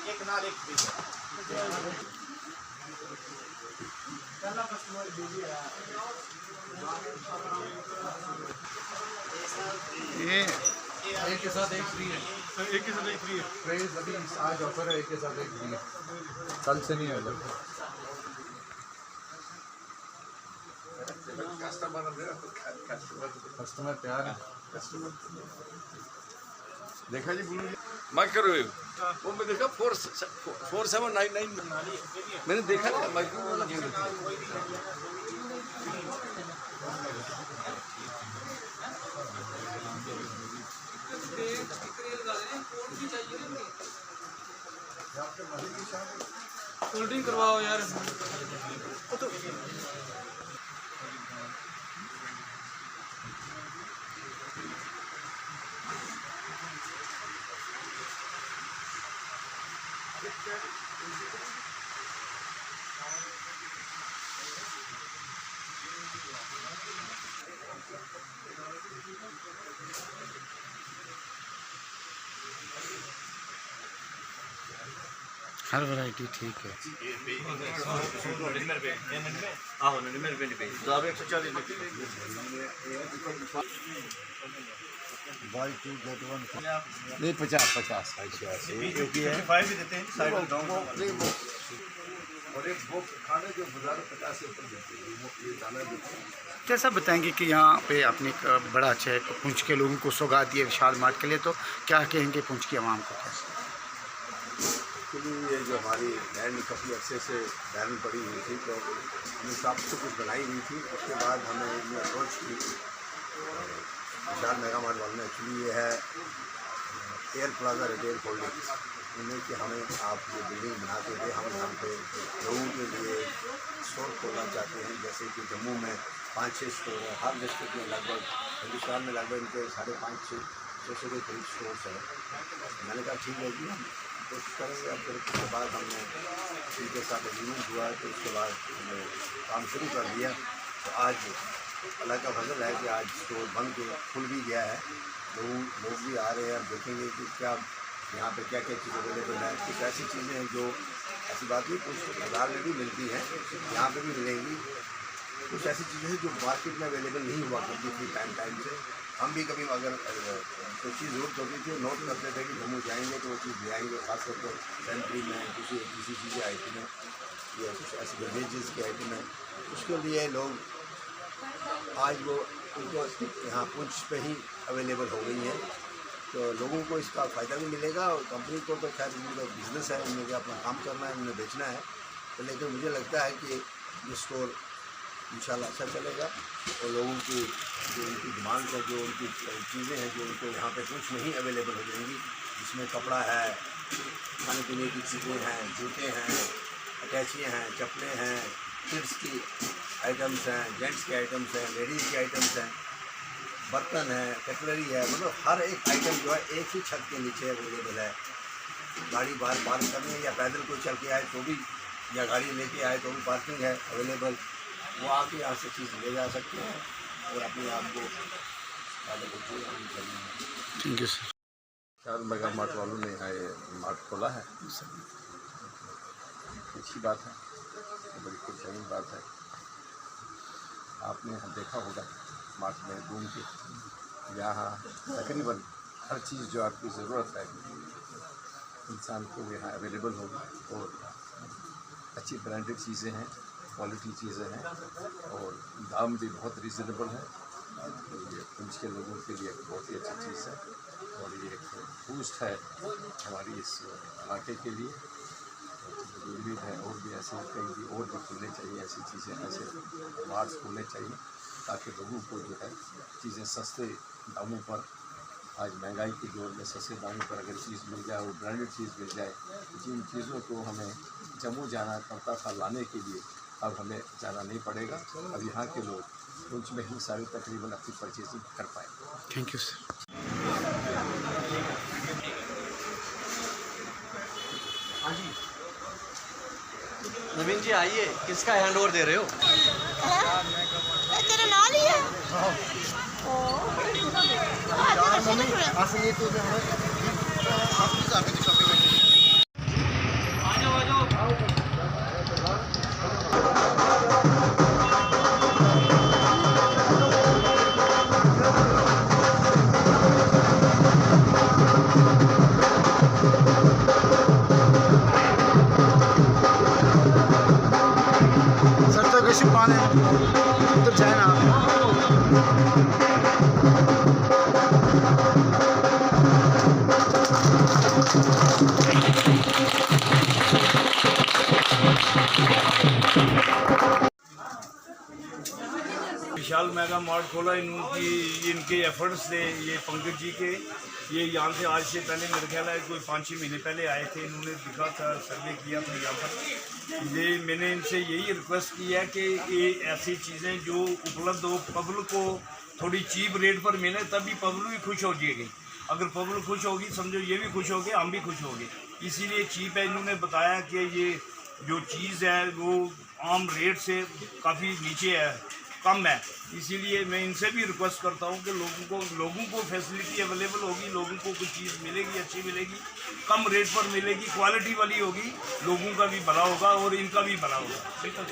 एक नाल एक ये एक के साथ एक फ्री है, एक के साथ एक फ्री है। प्राइस अभी आज ऑफर है, एक के साथ एक फ्री है, कल से नहीं होगा। कस्टमर प्यार है। देखा जी बोलो माइक्रोवेव वो मैं देखा 4799 मैंने देखा था माइक्रोवेव वाला गेम कोल्ड ड्रिंक करवाओ यार। हर वैरायटी ठीक है। बाई 2 गेट 1 नहीं 50 कैसा बताएंगे कि यहाँ पे आपने एक बड़ा अच्छा है पुंछ के लोगों को सौगात दिए विशाल मार्ट के लिए, तो क्या कहेंगे पुंछ की आवाम को? एक्चुअली ये जो हमारी लैंड काफ़ी अर्से से बैन पड़ी हुई थी, तो हमने साफ से कुछ बनाई हुई थी। उसके बाद हमें ये अप्रोच की विशाल मेगा मार्ट वालों ने। एक्चुअली ये है एयर प्लाजा रिटेल होल्डिंग्स, उन्हें कि हमें आप ये बिल्डिंग बना के दे, हम यहाँ पे लोगों के लिए स्टोर खोलना चाहते हैं। जैसे कि जम्मू में 5-6 स्टोर है, हर डिस्ट्रिक्ट में लगभग, हिंदुस्तान में लगभग इनके 550-600 के करीब स्टोर्स हैं। मैंने कहा ठीक है जी, हम कोशिश करेंगे। अब फिर उसके बाद हमने उनके साथ एग्रीमेंट हुआ, तो उसके बाद हमने काम शुरू कर दिया। तो आज अल्लाह का फजल है कि आज स्टोर बन के खुल भी गया है। लोग भी आ रहे हैं। अब देखेंगे कि क्या यहाँ पे क्या क्या चीज़ अवेलेबल है। कुछ ऐसी चीज़ें हैं जो, ऐसी बात नहीं, कुछ बाज़ार में भी मिलती हैं, यहाँ पे भी मिलेंगी। कुछ ऐसी चीज़ें हैं जो मार्केट में अवेलेबल नहीं हुआ करती थी टाइम से। हम भी कभी अगर कोई चीज़ ज़रूरत होती थी, नोट करते थे कि जम्मू जाएंगे तो वो चीज़ ले आएंगे। खासतौर पर सेंट्री में किसी चीज़ें आइटम है या कुछ ऐसी बेवरेजेस के आइटम है, उसके लिए लोग आज वो उनको यहाँ पुंछ पे ही अवेलेबल हो गई हैं। तो लोगों को इसका फ़ायदा भी मिलेगा और कंपनी को तो खैर उनका बिज़नेस है, उन्हें अपना काम करना है, उन्हें बेचना है। तो लेकिन मुझे लगता है कि ये स्टोर इंशाल्लाह अच्छा चलेगा और लोगों की जो उनकी डिमांड है, जो उनकी चीज़ें हैं जो उनको यहाँ पे कुछ नहीं अवेलेबल हो जाएंगी, जिसमें कपड़ा है, खाने पीने की चीज़ें हैं, जूते हैं, अटैचियाँ हैं, चप्पलें हैं, किड्स की आइटम्स हैं, जेंट्स के आइटम्स हैं, लेडीज़ के आइटम्स हैं, बर्तन है, कटलरी है, मतलब हर एक आइटम जो है एक ही छत के नीचे अवेलेबल है। गाड़ी बाहर पार्क करनी है या पैदल कोई चल के आए तो भी, या गाड़ी लेके आए तो भी पार्किंग है अवेलेबल। वो आके यहाँ से चीज़ ले जा सकते हैं और अपने आप को thank you sir. Vishal mega mart वालों ने यहाँ ये मार्ट खोला है, अच्छी बात है, बड़ी खुशहाली बात है। आपने यहाँ देखा होगा मार्ट में घूम के, यहाँ तकरीबन हर चीज़ जो आपकी ज़रूरत है इंसान को यहाँ अवेलेबल होगी और अच्छी ब्रांडेड चीज़ें हैं, क्वालिटी चीज़ें हैं और दाम भी बहुत रीज़नेबल है। तो ये पुंछ के लोगों के लिए एक बहुत ही अच्छी चीज़ है और ये एक बूस्ट है हमारी इस इलाके के लिए। तो उम्मीद है और भी ऐसे कहीं भी और भी खुलने चाहिए, ऐसी चीज़ें, ऐसे मार्ट्स खुलने चाहिए ताकि लोगों को जो है चीज़ें सस्ते दामों पर, आज महंगाई के दौर में सस्ते दामों पर अगर चीज़ मिल जाए और ब्रांडेड चीज़ मिल जाए, जिन चीज़ों को हमें जम्मू जाना पड़ता था लाने के लिए अब हमें जाना नहीं पड़ेगा। अब यहाँ के लोग पुंछ में ही सारे तकरीबन अपनी परचेजिंग कर पाएंगे। Thank you sir. हाँ जी नवीन जी आइए, किसका हैंड ओवर दे रहे हो? तेरा नाम ही है सर तो कैसे पाने उधर जाए ना। विशाल मेगा मार्ट खोला इनके एफर्ट्स थे, ये पंकज जी के। ये यहाँ से आज से पहले मेरे ख्याल है कोई 5-6 महीने पहले आए थे, इन्होंने दिखा था, सर्वे किया था यहाँ पर। ये मैंने इनसे यही रिक्वेस्ट की है कि ये ऐसी चीज़ें जो उपलब्ध हो, पब्लिक को थोड़ी चीप रेट पर मिले, तभी पब्लिक भी खुश हो जाएगी। अगर पब्लिक खुश होगी समझो ये भी खुश होगी, हम भी खुश होंगे। इसीलिए चीप है। इन्होंने बताया कि ये जो चीज़ है वो आम रेट से काफ़ी नीचे है, कम है। इसीलिए मैं इनसे भी रिक्वेस्ट करता हूँ कि लोगों को फैसिलिटी अवेलेबल होगी, लोगों को कुछ चीज़ मिलेगी, अच्छी मिलेगी, कम रेट पर मिलेगी, क्वालिटी वाली होगी, लोगों का भी भला होगा और इनका भी भला होगा। ठीक है।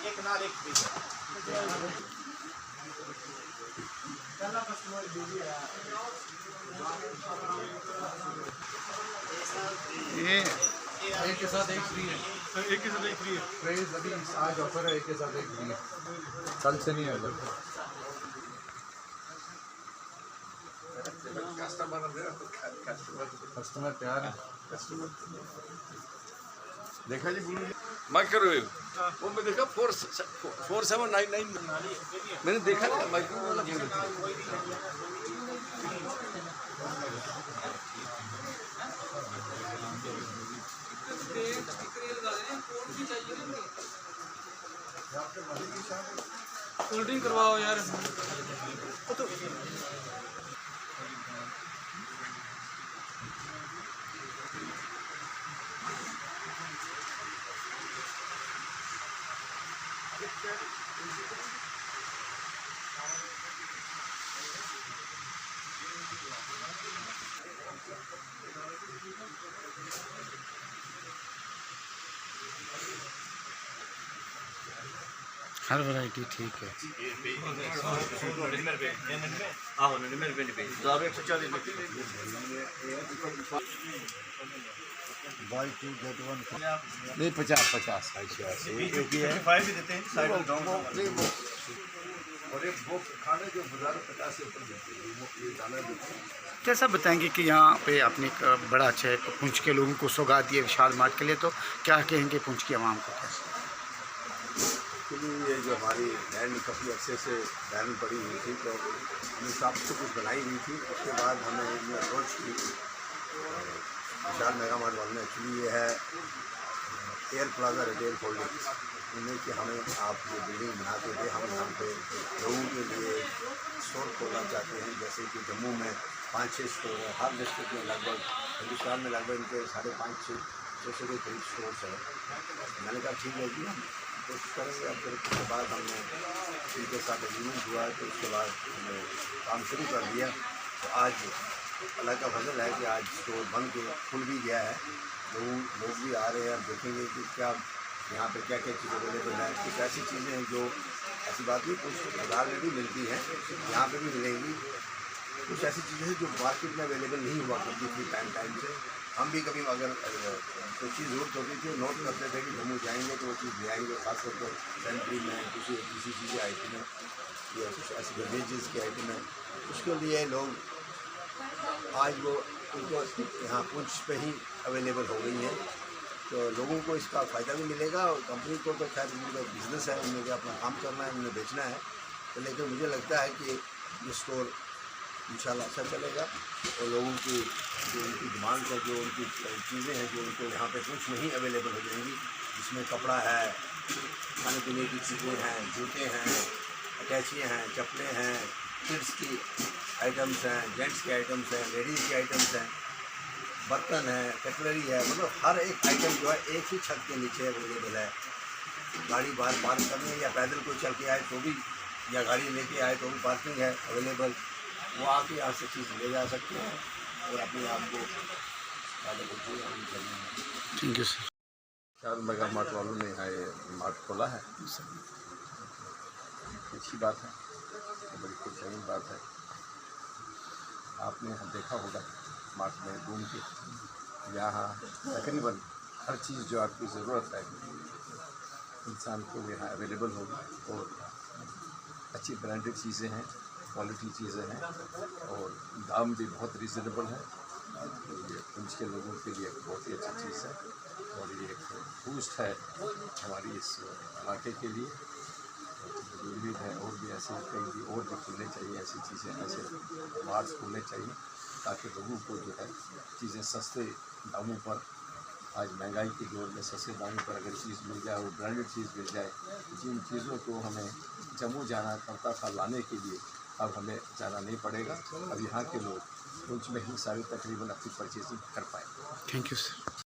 एक नाल एक ये एक के साथ एक फ्री है। एक के साथ एक फ्री है। प्राइस अभी आज ऑफर है, एक के साथ एक फ्री है, कल से नहीं है। कस्टमर तैयार है। देखा जी बोलो माइक्रोवेव वो मैं देखा 4799 मैंने देखा था माइक्रोवेव वाला बोल होल्डिंग करवाओ यार। हर वैरायटी ठीक है। आहो 99 रुपए नहीं पे 1140 रुपए बाई टू गेट वन नहीं 50 अच्छा एक ही है भी देते हैं साइड में और एक वो खाने जो बाजार 50 से ऊपर देते हैं वो ये दाना देते हैं। कैसा बताएंगे कि यहाँ पे आपने एक बड़ा अच्छा है पुंछ के लोगों को सौगात दी है विशाल मार्ट के लिए, तो क्या कहेंगे पुंछ की आवाम को? कैसे एक्चुअली ये जो हमारी लैंड काफ़ी अच्छे से बैन पड़ी हुई थी तो हमने साफ से कुछ बनाई हुई थी। उसके बाद हमें ये अप्रोच की विशाल मेगा मार्ट वालों ने। एक्चुअली ये है एयर प्लाजा रिटेल होल्डिंग, उन्हें कि हमें आप ये बिल्डिंग बना के दे, हम यहाँ पे लोगों के लिए स्टोर खोलना चाहते हैं। जैसे कि जम्मू में 5-6 स्टोर है, हर डिस्ट्रिक्ट में लगभग, हिंदुस्तान में लगभग इनके 550-600 के करीब स्टोर्स हैं। मैंने कहा ठीक है जी हम कोशिश करेंगे। अब फिर उसके बाद हमने इनके साथ एग्रीमेंट हुआ तो उसके बाद हमने काम शुरू कर दिया। तो आज अल्लाह का फजल है कि आज स्टोर बन के खुल भी गया है। लोग भी आ रहे हैं। अब देखेंगे कि क्या यहाँ पे क्या क्या चीज़ अवेलेबल है। कुछ ऐसी चीज़ें हैं जो ऐसी बात नहीं कुछ बाज़ार में भी मिलती हैं, यहाँ पे भी मिलेंगी। कुछ ऐसी चीज़ें हैं जो मार्केट में अवेलेबल नहीं हुआ करती थी टाइम से। हम भी कभी अगर कोई चीज़ ज़रूरत होती थी नोट करते थे कि जम्मू जाएंगे तो वो चीज़ ले आएंगे, खासतौर पर सेंट्री में किसी चीज़ें आइटम है या कुछ ऐसी बेवरेजेस की आइटम है, उसके लिए लोग आज वो उनको यहाँ पुंछ पे ही अवेलेबल हो गई हैं। तो लोगों को इसका फ़ायदा भी मिलेगा और कंपनी को तो खैर उनका बिज़नेस है, उन्हें अपना काम करना है, उन्हें बेचना है। तो लेकिन मुझे लगता है कि ये स्टोर इंशाल्लाह अच्छा चलेगा और लोगों की जो उनकी डिमांड है, जो उनकी चीज़ें हैं जो उनको यहाँ पे कुछ नहीं अवेलेबल हो जाएंगी, जिसमें कपड़ा है, खाने पीने की चीज़ें हैं, जूते हैं, अटैचियाँ हैं, चप्पलें हैं, किड्स की आइटम्स हैं, जेंट्स के आइटम्स हैं, लेडीज़ के आइटम्स हैं, बर्तन है, कटलरी है, मतलब हर एक आइटम जो है एक ही छत के नीचे अवेलेबल है। गाड़ी बाहर पार्क करनी है या पैदल कोई चल के आए तो भी, या गाड़ी लेके आए तो भी पार्किंग है अवेलेबल। वो आके यहाँ से चीज़ ले जा सकते हैं और अपने आप को thank you sir. Vishal mega mart वालों ने यहाँ ये मार्ट खोला है, अच्छी बात है, बड़ी खुशहाली बात है। आपने यहाँ देखा होगा मार्ट में घूम के, यहाँ तकरीबन हर चीज़ जो आपकी ज़रूरत है इंसान को यहाँ अवेलेबल होगी और अच्छी ब्रांडेड चीज़ें हैं, क्वालिटी चीज़ें हैं और दाम भी बहुत रिजनेबल है। तो ये पुंछ के लोगों के लिए बहुत ही अच्छी चीज़ है और ये एक बूस्ट है हमारी इस इलाके के लिए। उम्मीद है और भी ऐसे कहीं भी और भी खुलने चाहिए, ऐसी चीज़ें, ऐसे मार्ट्स खुलने चाहिए ताकि लोगों को जो है चीज़ें सस्ते दामों पर, आज महंगाई के दौर में सस्ते दामों पर अगर चीज़ मिल जाए और ब्रांडेड चीज़ मिल जाए, जिन चीज़ों को हमें जम्मू जाना पड़ता था लाने के लिए अब हमें जाना नहीं पड़ेगा। अब यहाँ के लोग पुंछ में ही सारी तकरीबन अपनी परचेजिंग कर पाएंगे। Thank you sir.